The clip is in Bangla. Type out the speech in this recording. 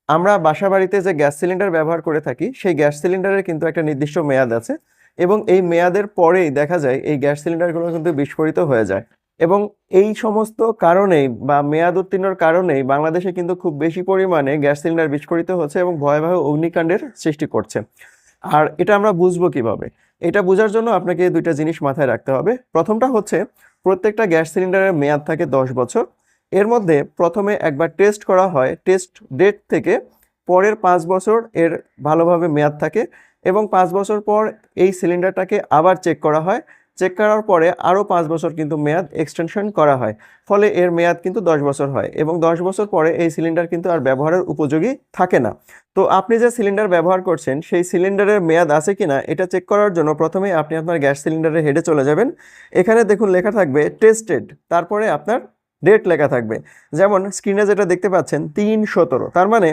আমরা বাসাবাড়িতে যে গ্যাস সিলিন্ডার ব্যবহার করে থাকি সেই গ্যাস সিলিন্ডারের কিন্তু একটা নির্দিষ্ট মেয়াদ আছে এবং এই মেয়াদের পরেই দেখা যায় এই গ্যাস সিলিন্ডারগুলো কিন্তু বিস্ফোরিত হয়ে যায়। এবং এই সমস্ত কারণেই বা মেয়াদ উত্তীর্ণর কারণেই বাংলাদেশে কিন্তু খুব বেশি পরিমাণে গ্যাস সিলিন্ডার বিস্ফোরিত হচ্ছে এবং ভয়াবহ অগ্নিকাণ্ডের সৃষ্টি করছে। আর এটা আমরা বুঝবো কিভাবে? এটা বোঝার জন্য আপনাকে দুইটা জিনিস মাথায় রাখতে হবে। প্রথমটা হচ্ছে প্রত্যেকটা গ্যাস সিলিন্ডারের মেয়াদ থাকে 10 বছর। এর মধ্যে প্রথমে একবার টেস্ট করা হয়, টেস্ট ডেট থেকে পরের 5 বছর এর ভালোভাবে মেয়াদ থাকে এবং 5 বছর পর এই সিলিন্ডারটাকে আবার চেক করা হয়। চেক করার পরে আরও 5 বছর কিন্তু মেয়াদ এক্সটেনশন করা হয়, ফলে এর মেয়াদ কিন্তু 10 বছর হয় এবং 10 বছর পরে এই সিলিন্ডার কিন্তু আর ব্যবহারের উপযোগী থাকে না। তো আপনি যে সিলিন্ডার ব্যবহার করছেন সেই সিলিন্ডারের মেয়াদ আছে কিনা এটা চেক করার জন্য প্রথমেই আপনি আপনার গ্যাস সিলিন্ডারের হেডে চলে যাবেন। এখানে দেখুন লেখা থাকবে টেস্টেড, তারপরে আপনার ডেট লেখা থাকবে। যেমন স্ক্রিনে যেটা দেখতে পাচ্ছেন 3/17, তার মানে